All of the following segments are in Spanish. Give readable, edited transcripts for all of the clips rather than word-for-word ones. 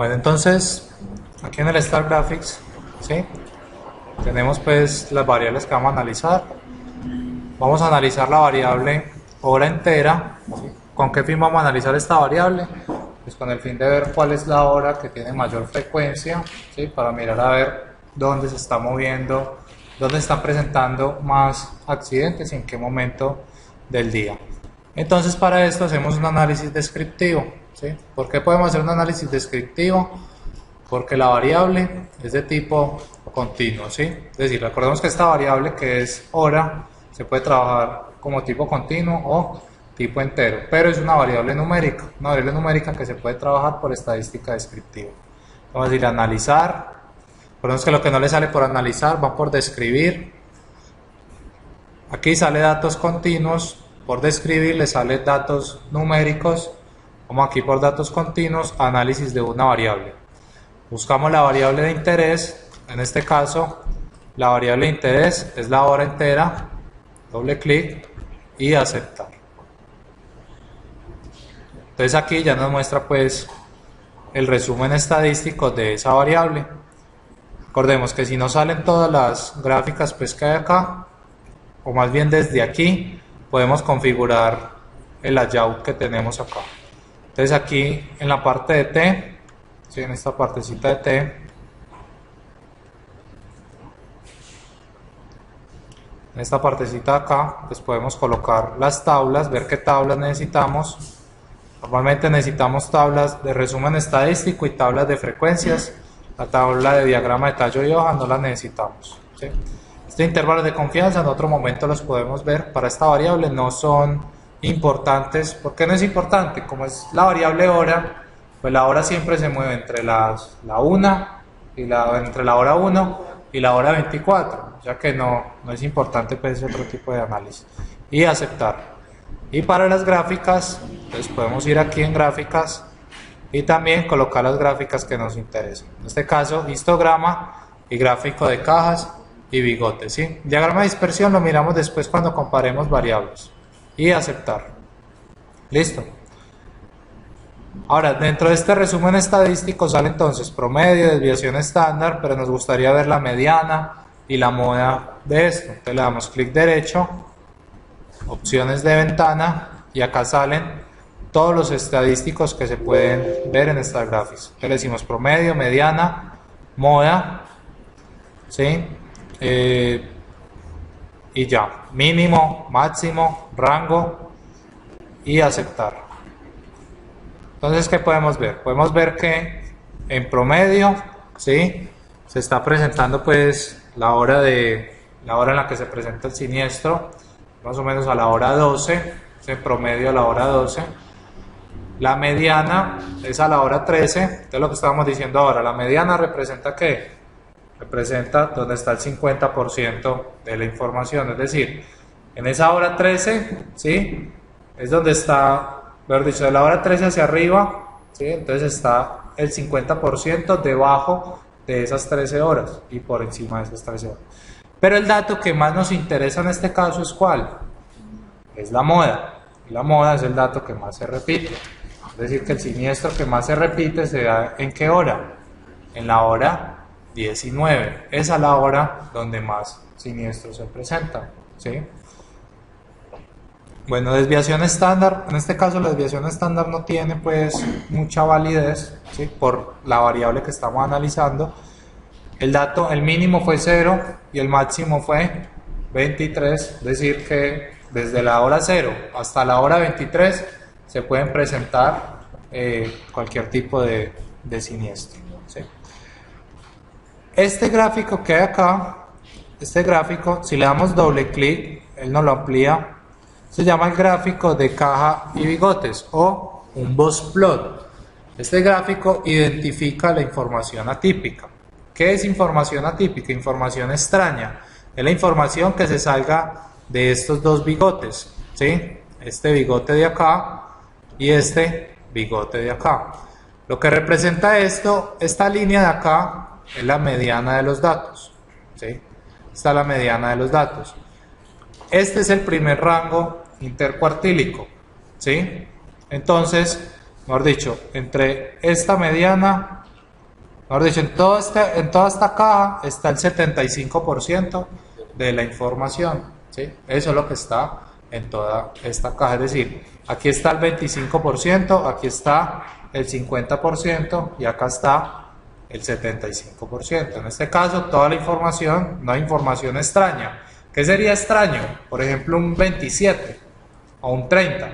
Bueno, entonces aquí en el Star Graphics, ¿sí? Tenemos pues las variables que vamos a analizar. Vamos a analizar la variable hora entera. ¿Sí? ¿Con qué fin vamos a analizar esta variable? Pues con el fin de ver cuál es la hora que tiene mayor frecuencia, ¿sí? Para mirar a ver dónde se está moviendo, dónde están presentando más accidentes y en qué momento del día. Entonces para esto hacemos un análisis descriptivo, ¿sí? ¿Por qué podemos hacer un análisis descriptivo? Porque la variable es de tipo continuo, ¿sí? Es decir, recordemos que esta variable que es hora se puede trabajar como tipo continuo o tipo entero, pero es una variable numérica que se puede trabajar por estadística descriptiva. Vamos a ir a analizar. Recordemos que lo que no le sale por analizar va por describir. Aquí sale datos continuos, por describir le sale datos numéricos. Vamos aquí por datos continuos, análisis de una variable. Buscamos la variable de interés, en este caso la variable de interés es la hora entera, doble clic y aceptar. Entonces aquí ya nos muestra pues el resumen estadístico de esa variable. Recordemos que si no salen todas las gráficas pues que hay acá, o más bien desde aquí, podemos configurar el layout que tenemos acá. Entonces aquí en la parte de T, ¿sí? En esta partecita de T, en esta partecita de acá, pues podemos colocar las tablas, ver qué tablas necesitamos. Normalmente necesitamos tablas de resumen estadístico y tablas de frecuencias. La tabla de diagrama de tallo y hoja no la necesitamos, ¿sí? Este intervalo de confianza en otro momento los podemos ver. Para esta variable no son importantes. ¿Por qué no es importante? Como es la variable hora, pues la hora siempre se mueve entre la 1 y entre la hora 1 y la hora 24, ya que no es importante pues ese otro tipo de análisis. Y aceptar. Y para las gráficas, pues podemos ir aquí en gráficas y también colocar las gráficas que nos interesan. En este caso, histograma y gráfico de cajas y bigotes, ¿sí? Diagrama de dispersión lo miramos después cuando comparemos variables. Y aceptar. Listo. Ahora, dentro de este resumen estadístico sale entonces promedio, desviación estándar, pero nos gustaría ver la mediana y la moda de esto. Entonces le damos clic derecho, opciones de ventana y acá salen todos los estadísticos que se pueden ver en esta gráfica. Entonces le decimos promedio, mediana, moda, ¿sí? Y ya, mínimo, máximo, rango y aceptar. Entonces, ¿qué podemos ver? Podemos ver que en promedio, ¿sí? Se está presentando pues la hora en la que se presenta el siniestro, más o menos a la hora 12, en promedio a la hora 12. La mediana es a la hora 13, entonces lo que estábamos diciendo ahora, la mediana representa ¿qué? Representa donde está el 50% de la información, es decir, en esa hora 13, ¿sí? Es donde está, mejor dicho, de la hora 13 hacia arriba, ¿sí? Entonces está el 50% debajo de esas 13 horas y por encima de esas 13 horas. Pero el dato que más nos interesa en este caso es ¿cuál? Es la moda, y la moda es el dato que más se repite, es decir, que el siniestro que más se repite se da ¿en qué hora? En la hora 19, esa es la hora donde más siniestros se presentan, ¿sí? Bueno, desviación estándar, en este caso la desviación estándar no tiene pues mucha validez, ¿sí? Por la variable que estamos analizando. El mínimo fue 0 y el máximo fue 23, es decir que desde la hora 0 hasta la hora 23 se pueden presentar cualquier tipo de siniestro, ¿sí? Este gráfico que hay acá, este gráfico, si le damos doble clic, él nos lo amplía, se llama el gráfico de caja y bigotes o un box plot. Este gráfico identifica la información atípica. ¿Qué es información atípica? Información extraña. Es la información que se salga de estos dos bigotes, ¿sí? Este bigote de acá y este bigote de acá. Lo que representa esto, esta línea de acá, es la mediana de los datos, ¿sí? Esta es la mediana de los datos. Este es el primer rango intercuartílico, ¿sí? Entonces, mejor dicho, entre esta mediana Mejor dicho, en toda esta caja está el 75% de la información, ¿sí? Eso es lo que está en toda esta caja. Es decir, aquí está el 25%, aquí está el 50% y acá está el 75%. En este caso, toda la información, no hay información extraña. ¿Qué sería extraño? Por ejemplo, un 27 o un 30,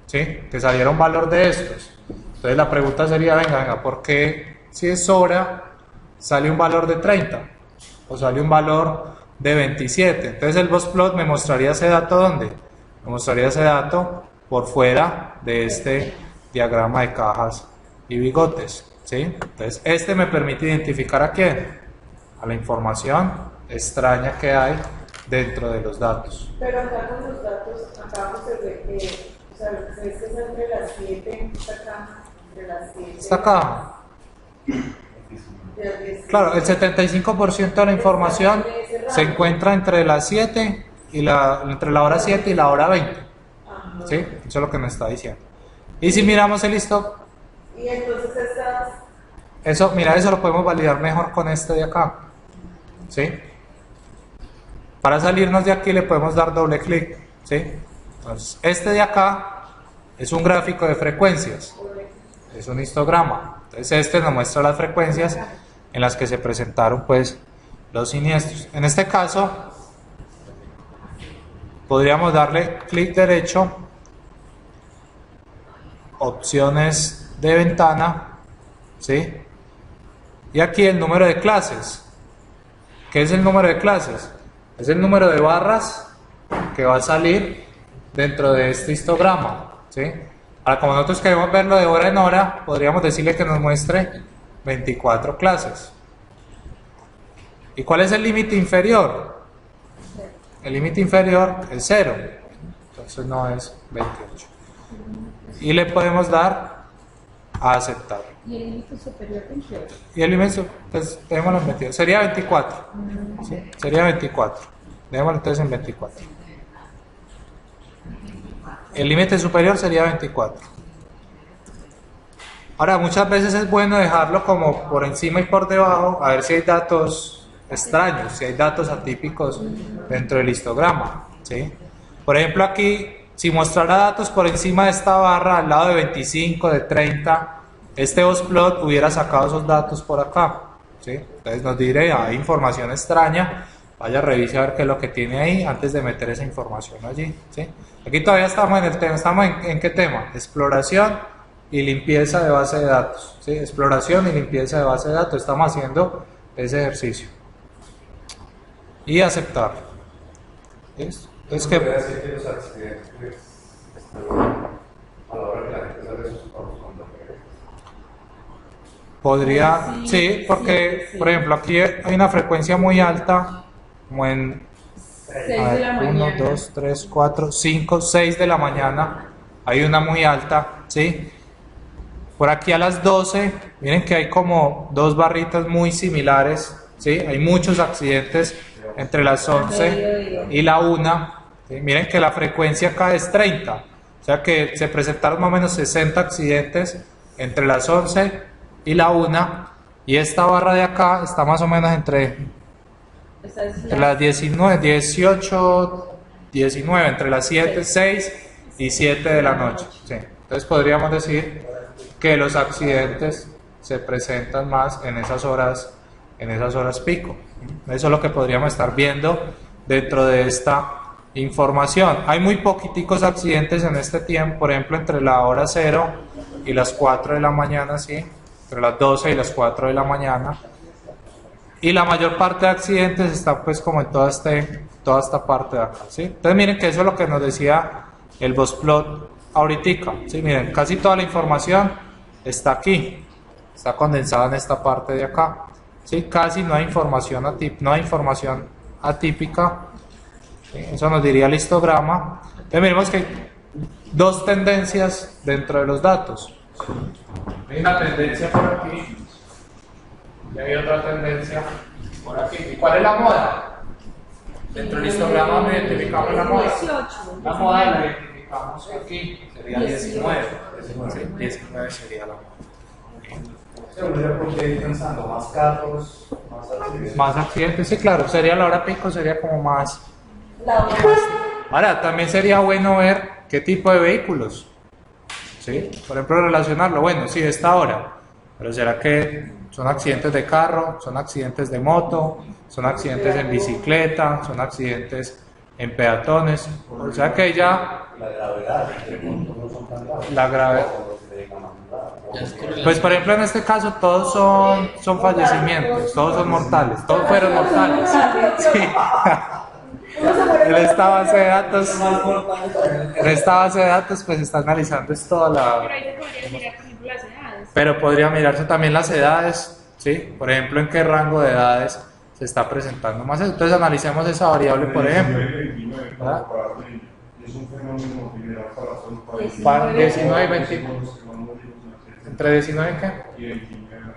¿sí? Que saliera un valor de estos. Entonces la pregunta sería, venga, ¿por qué si es hora sale un valor de 30 o sale un valor de 27? Entonces el boxplot me mostraría ese dato ¿dónde? Me mostraría ese dato por fuera de este diagrama de cajas y bigotes, ¿sí? Entonces este me permite identificar a quién, a la información extraña que hay dentro de los datos. Pero acá con los datos acabamos de ver que, o sea, es que es entre las 7, entre las 7. Esta caja. Claro, el 75% de la información se encuentra entre las 7 y entre la hora 7 y la hora 20. ¿Sí? Eso es lo que me está diciendo. Y si miramos el listón, y entonces eso, mira, eso lo podemos validar mejor con este de acá. ¿Sí? Para salirnos de aquí le podemos dar doble clic. ¿Sí? Entonces, este de acá es un gráfico de frecuencias. Es un histograma. Entonces este nos muestra las frecuencias en las que se presentaron pues los siniestros. En este caso podríamos darle clic derecho, opciones de ventana, ¿sí? Y aquí el número de clases. ¿Qué es el número de clases? Es el número de barras que va a salir dentro de este histograma, ¿sí? Ahora, como nosotros queremos verlo de hora en hora, podríamos decirle que nos muestre 24 clases. ¿Y cuál es el límite inferior? El límite inferior es 0, entonces no es 28. Y le podemos dar a aceptar. ¿Y el límite superior en qué? Y el límite, pues démoslo en 28. Sería 24. ¿Sí? Sería 24. Démoslo entonces en 24. El límite superior sería 24. Ahora, muchas veces es bueno dejarlo como por encima y por debajo, a ver si hay datos extraños, si hay datos atípicos dentro del histograma, ¿sí? Por ejemplo, aquí, si mostrara datos por encima de esta barra, al lado de 25, de 30, este boxplot hubiera sacado esos datos por acá, ¿sí? Entonces nos diré, hay información extraña, vaya a revisar a ver qué es lo que tiene ahí antes de meter esa información allí, ¿sí? Aquí todavía estamos en el tema, ¿estamos en qué tema? Exploración y limpieza de base de datos, ¿sí? Exploración y limpieza de base de datos, estamos haciendo ese ejercicio. Y aceptar. ¿Listo? Entonces, ¿qué? Decir que los accidentes a la hora que la gente sale de sus carros cuando Podría, sí, porque, por ejemplo, aquí hay una frecuencia muy alta, como en 6 de la 1, mañana. 2, 3, 4, 5, 6 de la mañana, hay una muy alta, ¿sí? Por aquí a las 12, miren que hay como dos barritas muy similares, ¿sí? Hay muchos accidentes entre las 11 y la 1, ¿sí? Miren que la frecuencia acá es 30, o sea que se presentaron más o menos 60 accidentes entre las 11 y la 1, y esta barra de acá está más o menos entre las 19, 18, 19, entre las 7, 6 y 7 de la noche, ¿sí? Entonces podríamos decir que los accidentes se presentan más en esas horas pico. Eso es lo que podríamos estar viendo dentro de esta información. Hay muy poquiticos accidentes en este tiempo, por ejemplo, entre la hora 0 y las 4 de la mañana, ¿sí? Entre las 12 y las 4 de la mañana. Y la mayor parte de accidentes está pues como en toda esta parte de acá, ¿sí? Entonces miren que eso es lo que nos decía el boxplot ahorita, ¿sí? Miren, casi toda la información está aquí, está condensada en esta parte de acá, ¿sí? Casi no hay información atípica, ¿sí? Eso nos diría el histograma. Entonces miremos que hay dos tendencias dentro de los datos. Hay una tendencia por aquí y hay otra tendencia por aquí. ¿Y cuál es la moda? Dentro del histograma me identificamos la moda. La moda la identificamos aquí, sería 19. 19 sería la moda. Se volvería porque ir pensando más carros, más accidentes. Más accidentes, sí, claro, sería la hora pico, sería como más. La hora. Ahora, también sería bueno ver qué tipo de vehículos, ¿sí? Por ejemplo, relacionarlo, bueno, sí, esta hora, pero ¿será que son accidentes de carro, son accidentes de moto, son accidentes en bicicleta, son accidentes en peatones? O sea que ya La gravedad, de pronto no son tan graves. la gravedad. O se dedican a mandar. Pues por ejemplo en este caso todos son fallecimientos, todos son mortales, todos fueron mortales. Sí. En esta base de datos, pues está analizando es toda la. Pero ahí se podría mirar, por ejemplo, las edades. Pero podría mirarse también las edades, ¿sí? Por ejemplo, en qué rango de edades se está presentando más eso. Entonces analicemos esa variable, por ejemplo. ¿Verdad? Es un fenómeno general para todo el país. Para 19 y 20. ¿Entre 19 y qué? Y 29.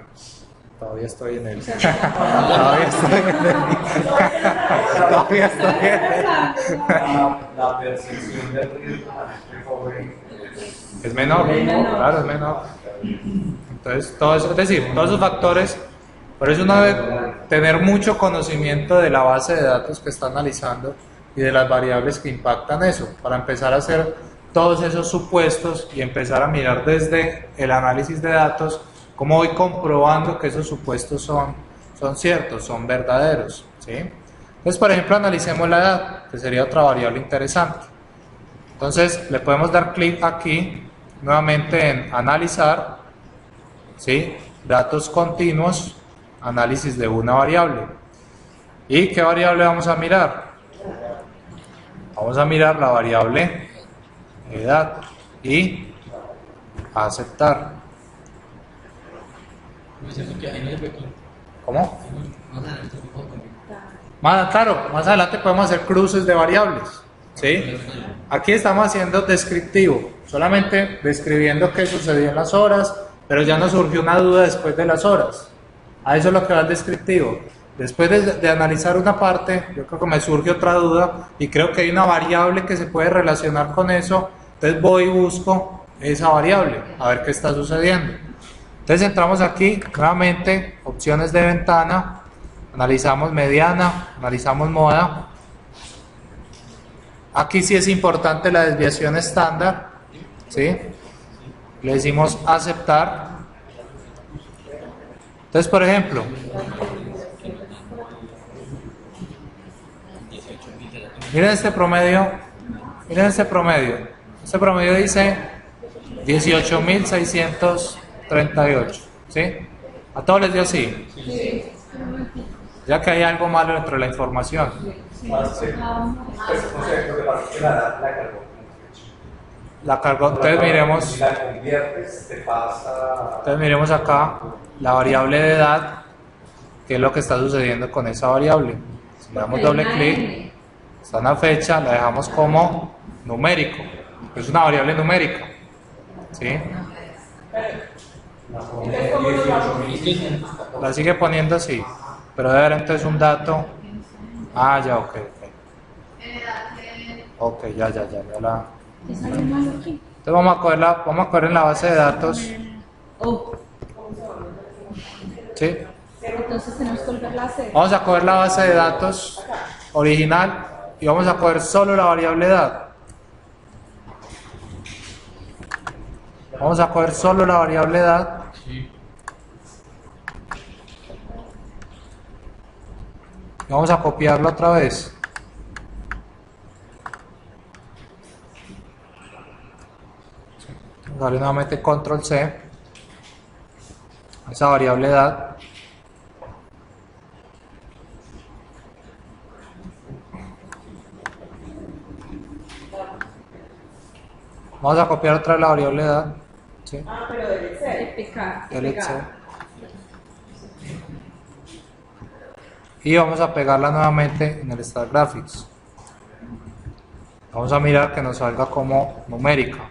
Todavía estoy en el. Todavía estoy en el. Todavía estoy en el. La percepción del riesgo joven Es menor, claro, es menor. Entonces, todo eso, es decir, todos esos factores, por eso uno debe tener mucho conocimiento de la base de datos que está analizando y de las variables que impactan eso, para empezar a hacer todos esos supuestos y empezar a mirar desde el análisis de datos cómo voy comprobando que esos supuestos son ciertos, son verdaderos, ¿sí? Entonces, por ejemplo, analicemos la edad, que sería otra variable interesante. Entonces, le podemos dar clic aquí, nuevamente en analizar, ¿sí? Datos continuos, análisis de una variable. ¿Y qué variable vamos a mirar? Vamos a mirar la variable edad y aceptar. ¿Cómo? Más adelante podemos hacer cruces de variables, ¿sí? Aquí estamos haciendo descriptivo, solamente describiendo qué sucedió en las horas, pero ya nos surgió una duda después de las horas. A eso es lo que va el descriptivo. Después de analizar una parte, yo creo que me surge otra duda y creo que hay una variable que se puede relacionar con eso, entonces voy y busco esa variable, a ver qué está sucediendo. Entonces entramos aquí, nuevamente, opciones de ventana, analizamos mediana, analizamos moda. Aquí sí es importante la desviación estándar, ¿sí? Le decimos aceptar. Entonces, por ejemplo, miren este promedio, este promedio dice 18.638, ¿sí? ¿A todos les dio sí? Ya que hay algo malo dentro de la información. La cargó, entonces miremos. Si la conviertes, te pasa. Entonces miremos acá la variable de edad, qué es lo que está sucediendo con esa variable. Si le damos doble clic, está en la fecha, la dejamos como numérico, es una variable numérica, ¿sí? La sigue poniendo así, pero debe haber entonces un dato. Ah, ya, ok. Ok, ya la. Entonces vamos a coger en la base de datos. ¿Sí? Entonces tenemos que volverla a hacer. Vamos a coger la base de datos original y vamos a coger solo la variable edad. Vamos a coger solo la variable edad. Y vamos a copiarlo otra vez. Darle nuevamente control C. Esa variable edad. Vamos a copiar otra vez la variable edad. ¿Sí? Ah, pero debe ser. Pecar. LC. Y vamos a pegarla nuevamente en el Star Graphics. Vamos a mirar que nos salga como numérica.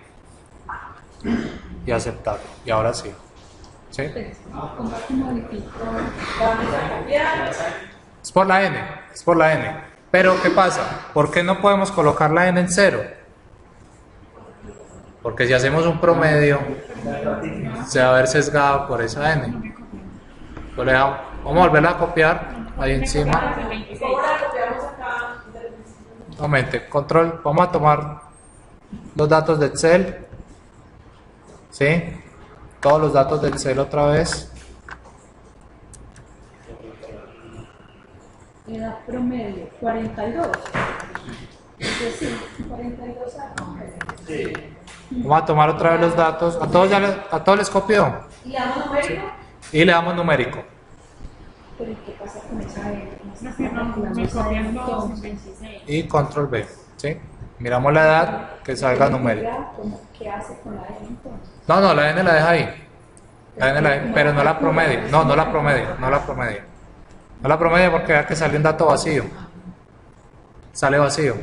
Y aceptar. Y ahora sí. ¿Sí? Es por la N. Es por la N. Pero ¿qué pasa? ¿Por qué no podemos colocar la N en 0? Porque si hacemos un promedio, se va a ver sesgado por esa n. Pues vamos a volverla a copiar ahí encima. ¿Cómo la copiamos acá? Nuevamente, control, vamos a tomar los datos de Excel. ¿Sí? Todos los datos del Excel otra vez. Edad promedio, 42. Es decir, 42 años. Vamos a tomar otra vez los datos. ¿A todos, a todos les copió? ¿Y le damos numérico? Y le damos numérico. Pero ¿y qué pasa con esa edad? Me copian todos, 26. Y control B. ¿Sí? Miramos la edad, que salga numérico. ¿Qué hace con la edad entonces? No, la n la deja ahí. La n la deja, pero no la promedio. No la promedio. No la promedio porque vea que sale un dato vacío. Sale vacío.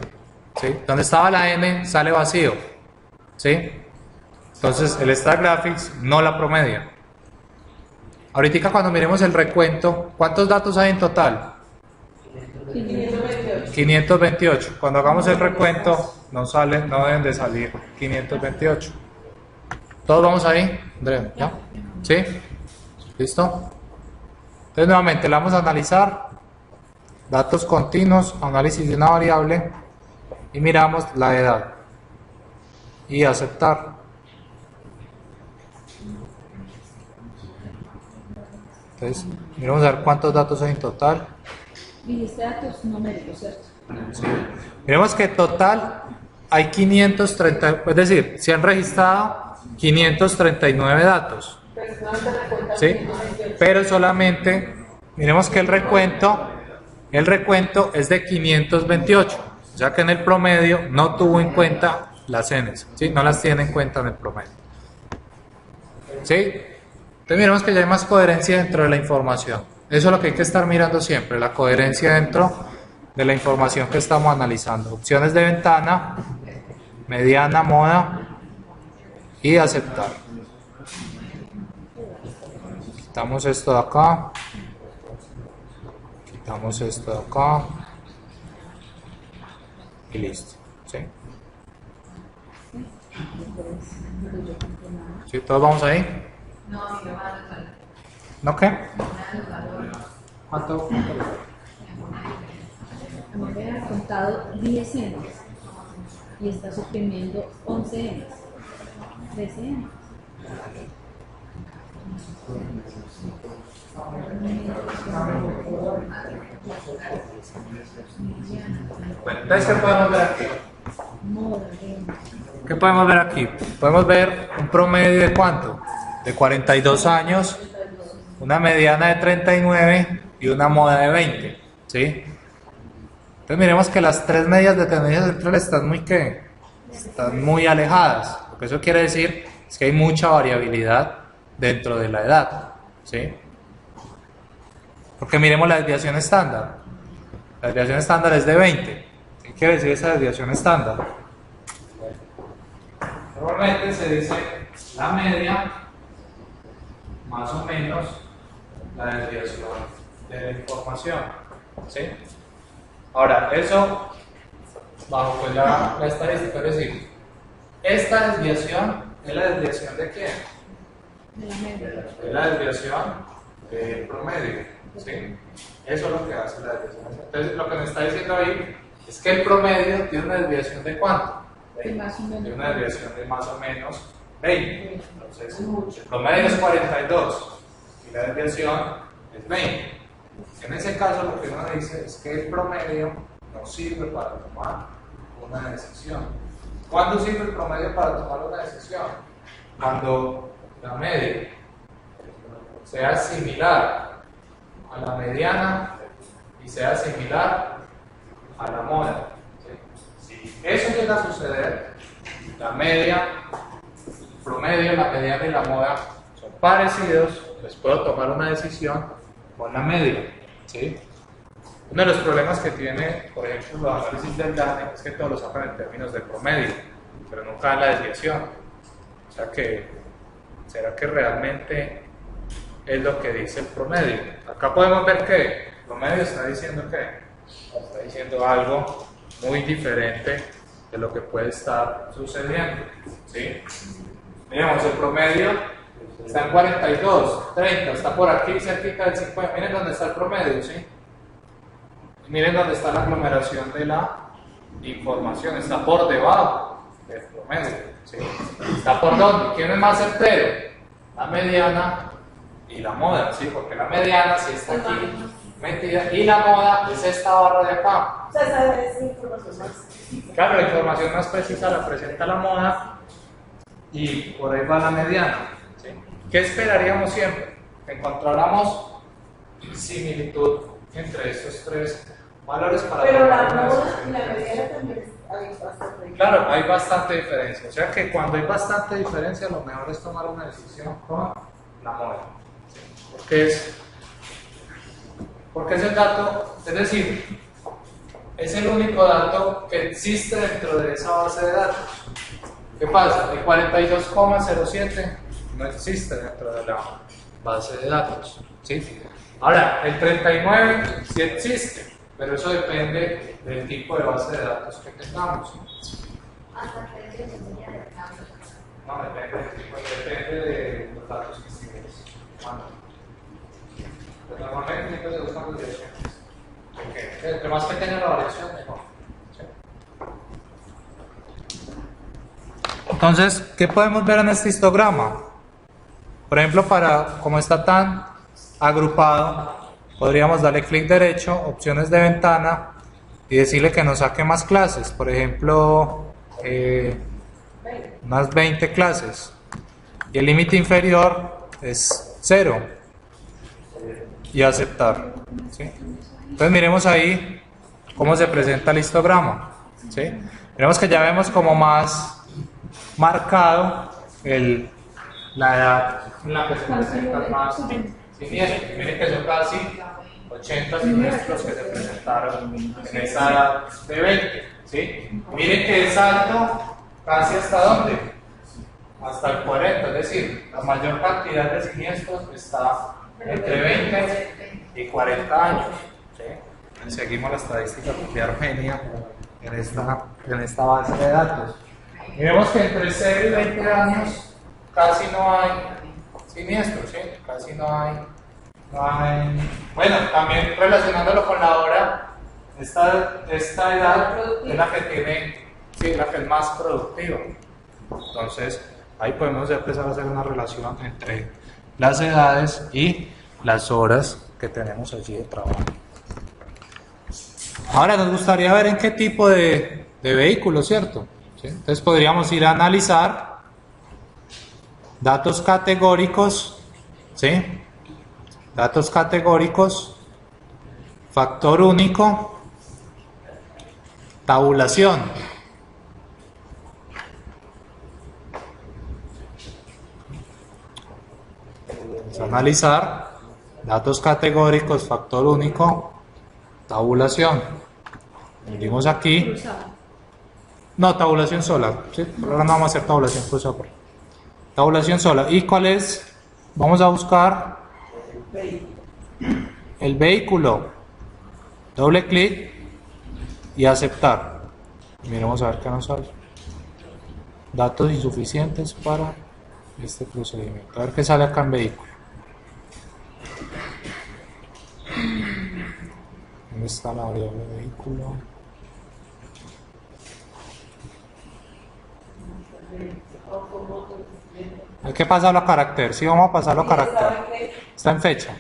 ¿Sí? Donde estaba la n, sale vacío. ¿Sí? Entonces el Star Graphics no la promedia. Ahorita cuando miremos el recuento, ¿cuántos datos hay en total? 528. 528. Cuando hagamos el recuento, no deben de salir 528. ¿Todos vamos ahí, Andrea? ¿Ya? ¿Sí? ¿Listo? Entonces nuevamente la vamos a analizar. Datos continuos, análisis de una variable y miramos la edad. Y aceptar. Entonces, miramos a ver cuántos datos hay en total. Dijiste datos numéricos, ¿cierto? Sí. Miremos que total hay 530, es decir, se han registrado 539 datos. Pero no se recuenta ¿Sí? 528. Pero solamente, miremos que el recuento es de 528. O sea que en el promedio no tuvo en cuenta las n's, ¿sí? No las tiene en cuenta en el promedio. ¿Sí? Entonces miremos que ya hay más coherencia dentro de la información. Eso es lo que hay que estar mirando siempre, la coherencia dentro de la información que estamos analizando. Opciones de ventana, mediana, moda y aceptar. Quitamos esto de acá. Quitamos esto de acá. Y listo. ¿Sí? ¿Sí? ¿Todos vamos ahí? ¿No qué? ¿Cuánto? A mí me han contado 10 N's y está suprimiendo 11 N's. 13 N's. Bueno, entonces, ¿qué podemos ver aquí? Moda, ¿Qué podemos ver aquí? Podemos ver un promedio de ¿cuánto? De 42 años, una mediana de 39 y una moda de 20. ¿Sí? Entonces miremos que las tres medias de tendencia central están muy alejadas. Lo que eso quiere decir es que hay mucha variabilidad dentro de la edad. ¿Sí? Porque miremos la desviación estándar. La desviación estándar es de 20. ¿Qué quiere decir esa desviación estándar? Normalmente se dice la media más o menos la desviación de la información. ¿Sí? Ahora, eso bajo pues la estadística, es decir, esta desviación es la desviación de quién? de la media. Es la desviación del promedio. ¿Sí? Eso es lo que hace la desviación. Entonces, lo que me está diciendo ahí es que el promedio tiene una desviación de ¿cuánto? De más o menos. Tiene una desviación de más o menos 20. Entonces, el promedio es 42 y la desviación es 20. En ese caso, lo que uno dice es que el promedio no sirve para tomar una decisión. ¿Cuándo sirve el promedio para tomar una decisión? Cuando la media sea similar a la mediana y sea similar a la moda. ¿Sí? Si eso llega a suceder, la media, el promedio, la mediana y la moda son parecidos, pues puedo tomar una decisión con la media. ¿Sí? Uno de los problemas que tiene, por ejemplo, los análisis del DANE es que todos lo sacan en términos de promedio, pero nunca en la desviación. O sea que, ¿será que realmente es lo que dice el promedio? Acá podemos ver que el promedio está diciendo que está diciendo algo muy diferente de lo que puede estar sucediendo, ¿sí? Miremos, el promedio está en 42, 30, está por aquí cerquita del 50. Miren dónde está el promedio, ¿sí? Y miren dónde está la aglomeración de la información, está por debajo del promedio, ¿sí? ¿Está por dónde? ¿Quién es más certero? La mediana y la moda, ¿sí? Porque la mediana sí está aquí metida y la moda es esta barra de acá. O sea, esa es información más. Claro, la información más precisa la presenta la moda y por ahí va la mediana, ¿sí? ¿Qué esperaríamos siempre? Que encontráramos similitud entre estos tres valores para Pero la tomar una moda decisión. y la mediana también hay bastante. Claro, hay bastante diferencia. O sea que cuando hay bastante diferencia, lo mejor es tomar una decisión con la moda. ¿Sí? Porque es el dato, es decir, es el único dato que existe dentro de esa base de datos. ¿Qué pasa? El 42,07 no existe dentro de la base de datos. ¿Sí? Ahora, el 39 sí existe, pero eso depende del tipo de base de datos que tengamos. No, depende del tipo, depende de los datos que estés tomando. Pues normalmente siempre se buscan las direcciones. Porque entre más pequeña la variación, mejor. ¿Sí? Entonces, ¿qué podemos ver en este histograma? Por ejemplo, como está tan agrupado, podríamos darle clic derecho, opciones de ventana y decirle que nos saque más clases. Por ejemplo, unas 20 clases. Y el límite inferior es 0. Y aceptar. ¿Sí? Entonces miremos ahí cómo se presenta el histograma. ¿Sí? Miremos que ya vemos como más marcado la edad en la que se presentan más siniestros. Miren que son casi 80 siniestros que se presentaron en esa edad de 20. ¿Sí? Miren que es alto casi hasta dónde? Hasta el 40, es decir, la mayor cantidad de siniestros está entre 20 y 40 años. ¿Sí? Seguimos la estadística de Armenia en esta base de datos. Y vemos que entre 0 y 20 años casi no hay siniestros, ¿sí? Casi no hay. Bueno, también relacionándolo con la hora, esta edad es la que tiene, sí, la que es más productiva. Entonces, ahí podemos empezar a hacer una relación entre las edades y las horas que tenemos allí de trabajo. Ahora nos gustaría ver en qué tipo de vehículo, ¿cierto? ¿Sí? Entonces podríamos ir a analizar datos categóricos, ¿sí? Datos categóricos, factor único, tabulación. Vamos a analizar datos categóricos, factor único, tabulación. Venimos aquí. No, tabulación sola. ¿Sí? Ahora no vamos a hacer tabulación cruzada. Tabulación sola. ¿Y cuál es? Vamos a buscar el vehículo. Doble clic y aceptar. Miremos a ver qué nos sale. Datos insuficientes para este procedimiento. A ver qué sale acá en vehículo. ¿Dónde está la variable vehículo? Hay que pasarlo a carácter. Sí, vamos a pasarlo a carácter. Está en fecha.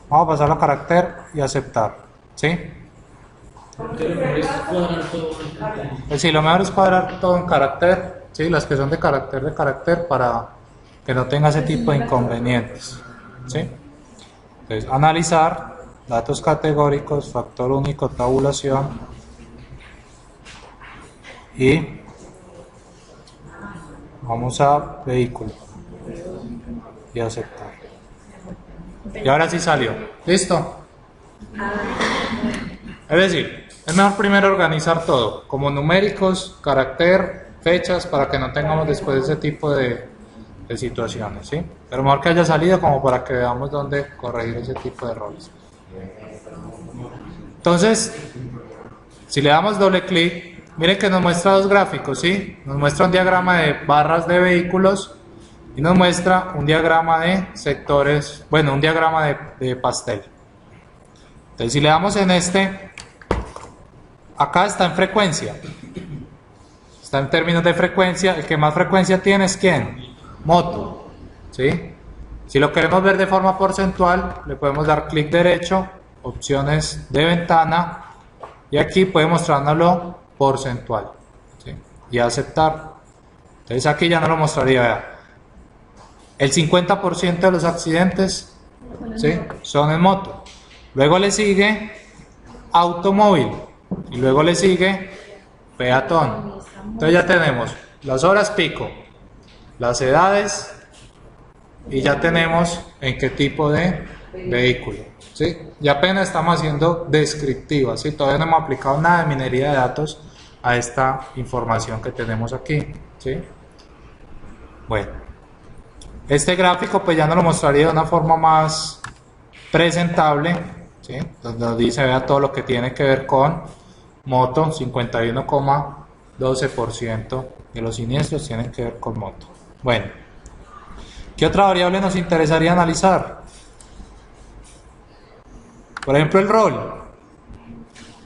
Vamos a pasarlo a carácter y aceptar. ¿Sí? Pues sí, lo mejor es cuadrar todo en carácter. ¿Sí? Las que son de carácter para que no tenga ese tipo de inconvenientes. ¿Sí? Entonces, analizar datos categóricos, factor único, tabulación y vamos a vehículo y aceptar. Y ahora sí salió. ¿Listo? Es decir, es mejor primero organizar todo, como numéricos, carácter, fechas, para que no tengamos después ese tipo de situaciones, ¿sí? Pero mejor que haya salido como para que veamos dónde corregir ese tipo de errores. Entonces, si le damos doble clic miren que nos muestra dos gráficos, ¿sí? Nos muestra un diagrama de barras de vehículos y nos muestra un diagrama de sectores, bueno, un diagrama de pastel. Entonces, si le damos en este, acá está en frecuencia. Está en términos de frecuencia. El que más frecuencia tiene es ¿quién? Moto, ¿sí? Si lo queremos ver de forma porcentual, le podemos dar clic derecho, opciones de ventana, y aquí puede mostrárnoslo porcentual, ¿sí? Y aceptar. Entonces aquí ya no lo mostraría, vea. El 50% de los accidentes, ¿sí?, son en moto. Luego le sigue automóvil y luego le sigue peatón. Entonces ya tenemos las horas pico, las edades y ya tenemos en qué tipo de vehículo, ¿sí? Y apenas estamos haciendo descriptivas, ¿sí? Todavía no hemos aplicado nada de minería de datos a esta información que tenemos aquí, ¿sí? Bueno, este gráfico pues ya nos lo mostraría de una forma más presentable, ¿sí? Donde nos dice, vea, todo lo que tiene que ver con moto. 51,12% de los siniestros tienen que ver con moto. Bueno, ¿qué otra variable nos interesaría analizar? Por ejemplo, el rol.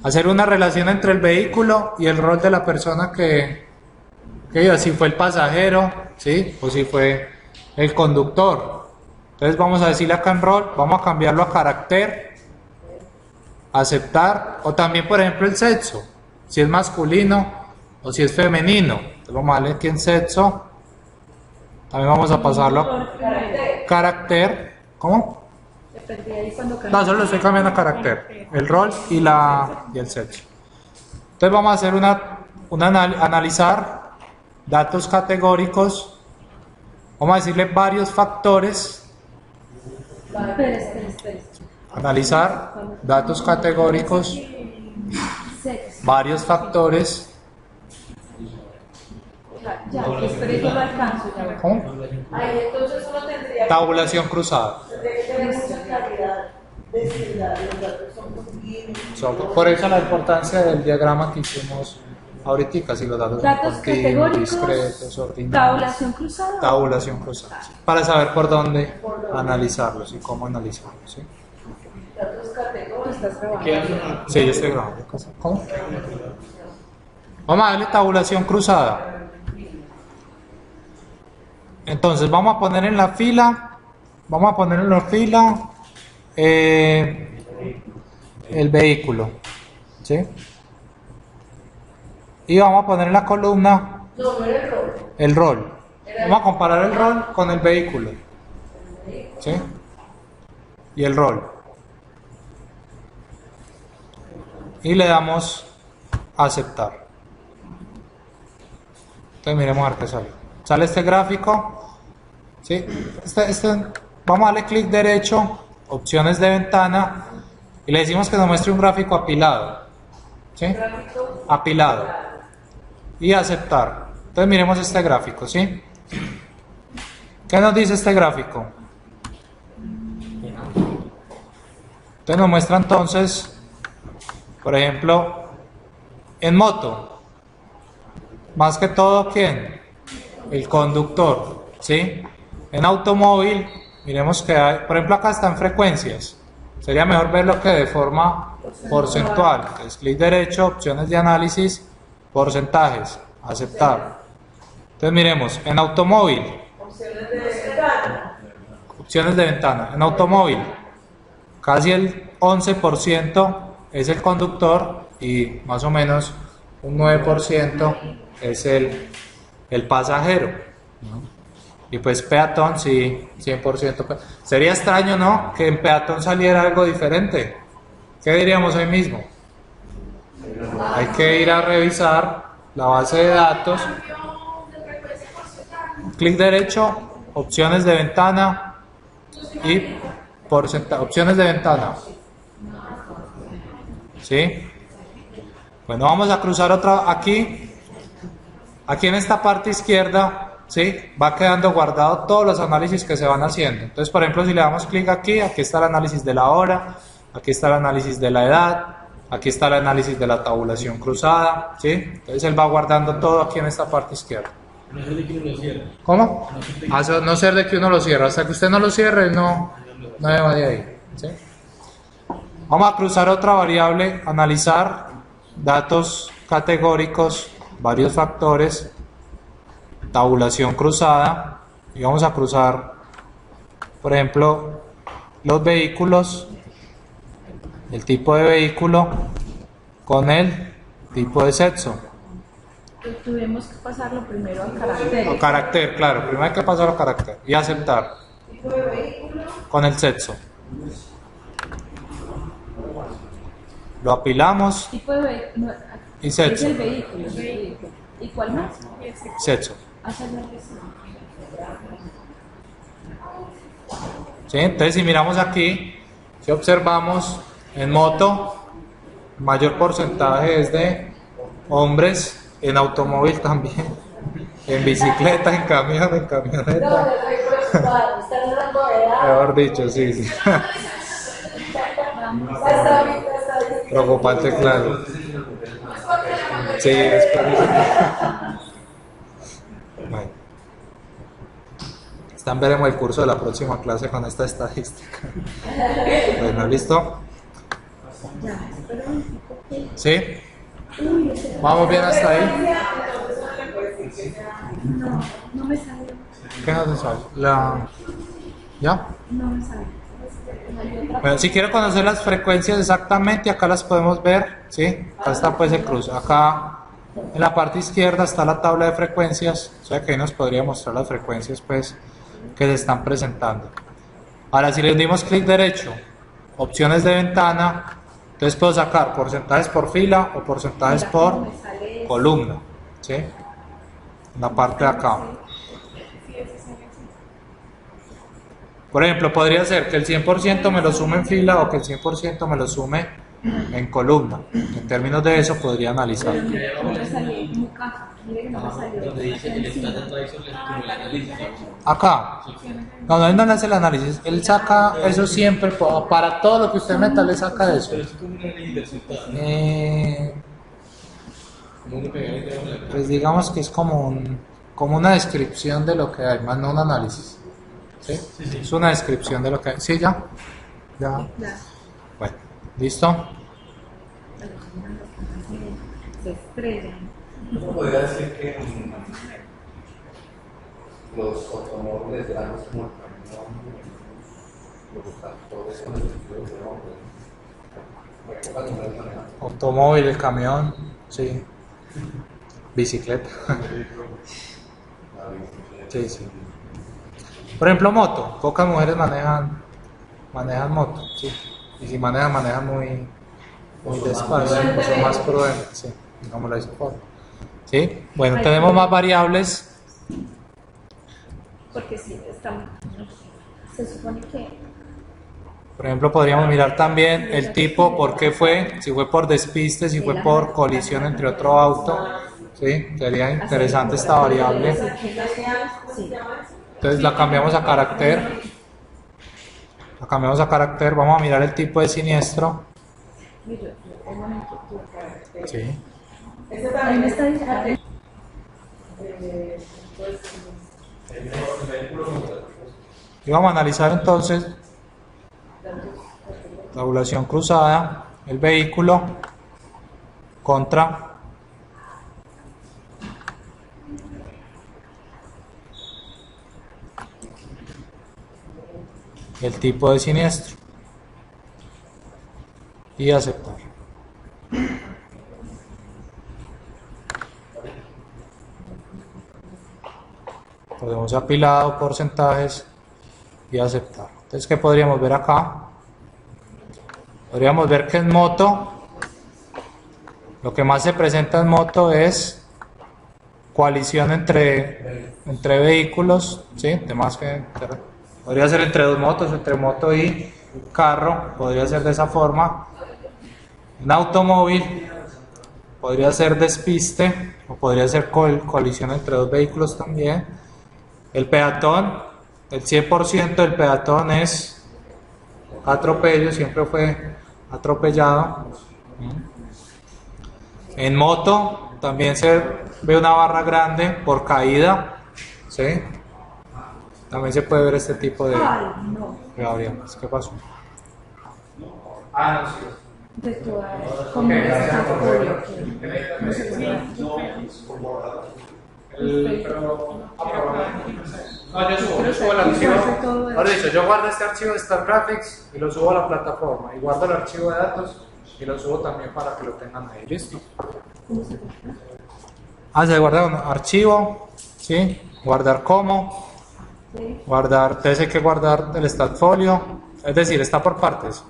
Hacer una relación entre el vehículo y el rol de la persona que iba, si fue el pasajero, ¿sí?, o si fue el conductor. Entonces vamos a decirle acá en rol, vamos a cambiarlo a carácter, aceptar, o también por ejemplo el sexo, si es masculino o si es femenino. Entonces vamos a darle aquí en sexo, también vamos a pasarlo a carácter, ¿cómo? No, solo lo estoy cambiando a carácter, el rol y el sexo. Entonces vamos a hacer analizar datos categóricos, vamos a decirle varios factores. Espera. Analizar datos categóricos, varios factores. Ya, espera, yo lo alcanzo. Ya. ¿Cómo? Ahí entonces uno tendría Tabulación cruzada. que tener mucha claridad de si los datos son bien. Por eso la importancia del diagrama que hicimos ahorita, si los datos son Datos continuos, categóricos, discretos, ordinarios. tabulación cruzada. Tabulación cruzada, sí, para saber por dónde analizarlos y cómo analizarlos, ¿sí? Datos categóricos. Estás grabando. Sí, yo estoy grabando. ¿Cómo? Vamos a darle tabulación cruzada. Entonces vamos a poner en la fila, el vehículo, ¿sí? Y vamos a poner en la columna No era el rol. el rol. Vamos a comparar el rol con el vehículo, ¿sí? Y el rol. Y le damos a aceptar. Entonces miremos a ver qué sale. Sale este gráfico, ¿sí? Vamos a darle clic derecho, opciones de ventana, y le decimos que nos muestre un gráfico apilado, ¿sí? Apilado. Y aceptar. Entonces miremos este gráfico, ¿sí? ¿Qué nos dice este gráfico? Entonces nos muestra entonces, por ejemplo, en moto, más que todo, ¿quién? El conductor, ¿sí? En automóvil, miremos que hay, por ejemplo, acá están frecuencias. Sería mejor verlo que de forma porcentual. Entonces, clic derecho, opciones de análisis, porcentajes, aceptar. Entonces miremos, en automóvil, opciones de ventana, en automóvil, casi el 11% es el conductor y más o menos un 9% es el pasajero, ¿no? Y pues peatón, sí, 100%. Sería extraño, ¿no?, que en peatón saliera algo diferente. ¿Qué diríamos hoy mismo? Hay que ir a revisar la base de datos. Clic derecho, opciones de ventana y opciones de ventana. ¿Sí? Bueno, vamos a cruzar otra aquí. Aquí en esta parte izquierda, ¿sí?, va quedando guardado todos los análisis que se van haciendo. Entonces, por ejemplo, si le damos clic aquí, aquí está el análisis de la hora, aquí está el análisis de la edad, Aquí está el análisis de la tabulación cruzada, ¿sí? Entonces él va guardando todo aquí en esta parte izquierda. No ser de que uno lo cierre. ¿Cómo? A no ser de que uno lo cierre. Hasta que usted no lo cierre, no me va de ahí, ¿sí? Vamos a cruzar otra variable, analizar datos categóricos, varios factores, tabulación cruzada, y vamos a cruzar, por ejemplo, los vehículos, el tipo de vehículo con el tipo de sexo. Tuvimos que pasarlo primero al carácter. O carácter, claro, primero hay que pasar al carácter y aceptar Tipo de vehículo. con el sexo. Lo apilamos Tipo de vehículo. y Es sexo. el vehículo. ¿Y cuál más? Sexo. Hacer la resta. ¿Sí? Entonces, si miramos aquí, si observamos en moto, el mayor porcentaje es de hombres, en automóvil también, en bicicleta, en camión, en camioneta. Mejor dicho, sí, sí. Preocupante, claro. Sí, es bueno. Están veremos el curso de la próxima clase con esta estadística. Bueno, ¿listo? ¿Sí? ¿Vamos bien hasta ahí? No me sale. ¿Qué no se sabe? ¿Ya? No me sale. Bueno, si quiero conocer las frecuencias exactamente, acá las podemos ver, ¿sí? Acá está pues el cruce. Acá en la parte izquierda está la tabla de frecuencias, o sea que ahí nos podría mostrar las frecuencias pues que se están presentando. Ahora, si le dimos clic derecho, opciones de ventana, entonces puedo sacar porcentajes por fila o porcentajes por columna, ¿sí? En la parte de acá. Por ejemplo, podría ser que el 100% me lo sume en fila o que el 100% me lo sume en columna. En términos de eso podría analizar. No me salió como caja. Mire que no me salió. Donde dice el status advisor, como el análisis. Acá. No, él no le hace el análisis. Él saca eso siempre, para todo lo que usted meta, le saca eso. Pero es como un análisis de resultados. Como uno pegar el dedo en la Pues digamos que es como una descripción de lo que hay, más no un análisis. ¿Sí? Es una descripción de lo que hay. ¿Sí, ya? Ya. Bueno, ¿listo? Se estrellan. Uno podría decir que los automóviles grandes como el camión, los tractores son los de hombres. Automóvil, el camión, sí. Bicicleta. Sí, sí. Por ejemplo, moto. Pocas mujeres manejan moto, sí. Y si manejan muy despacio, pues son más prudentes, sí. Digámoslo de esa forma. ¿Sí? Bueno, tenemos más variables. Porque sí, se supone que Por ejemplo, podríamos mirar también el tipo, por qué fue, si fue por despiste, si fue por colisión entre otro auto. ¿Sí? Sería interesante esta variable. sí. Entonces la cambiamos a carácter. Vamos a mirar el tipo de siniestro. Mira, yo tengo una inquietud. Sí. Ese Ahí también me está diciendo. pues, Y vamos a analizar entonces tabulación cruzada, el vehículo contra el tipo de siniestro y aceptar. Podemos apilado, porcentajes y aceptar. Entonces, ¿qué podríamos ver acá? Podríamos ver que en moto, lo que más se presenta en moto es coalición entre vehículos, ¿sí? Podría ser entre dos motos, entre moto y carro, podría ser de esa forma. En automóvil podría ser despiste o podría ser colisión entre dos vehículos también. El peatón, el 100% del peatón es atropello, siempre fue atropellado. En moto también se ve una barra grande por caída, ¿sí? También se puede ver este tipo de variables. ¿Qué pasó? Ah, no, sí. De todas, como es el portfolio, que no se puede. No, yo subo el archivo. Ahora dicho, yo guardo este archivo de Star Graphics y lo subo a la plataforma. Y guardo el archivo de datos y lo subo también para que lo tengan ahí. ¿Listo? Se guarda un archivo, ¿sí? Guardar como, guardar, entonces hay que guardar el statfolio, es decir, está por partes.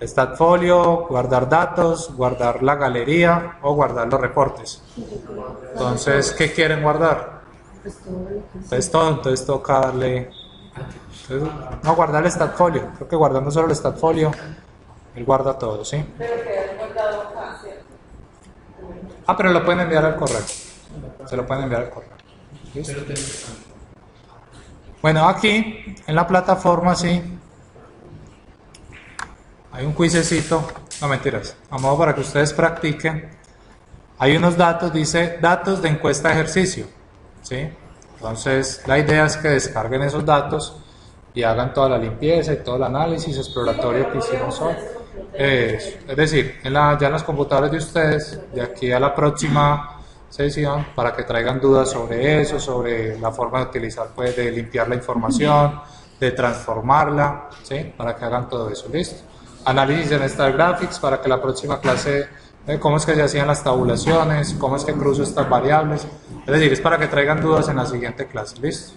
Statfolio, guardar datos, guardar la galería o guardar los reportes. Entonces, ¿qué quieren guardar? Entonces toca darle, no guardar el statfolio, creo que guardando solo el statfolio, él guarda todo, ¿sí? Pero queda guardado acá, ¿cierto? Pero lo pueden enviar al correo, se lo pueden enviar al correo. ¿Listo? Bueno, aquí en la plataforma, sí, hay un quizecito, no mentiras, a modo para que ustedes practiquen. Hay unos datos, dice datos de encuesta de ejercicio, ¿sí? Entonces la idea es que descarguen esos datos y hagan toda la limpieza y todo el análisis exploratorio que hicimos hoy. Es decir, ya en las computadoras de ustedes, de aquí a la próxima sesión, para que traigan dudas sobre eso, sobre la forma de utilizar, pues, de limpiar la información, de transformarla, ¿sí? Para que hagan todo eso, ¿listo? Análisis en Star Graphics para que la próxima clase, cómo es que se hacían las tabulaciones, cómo es que cruzo estas variables, es decir, es para que traigan dudas en la siguiente clase, ¿listo?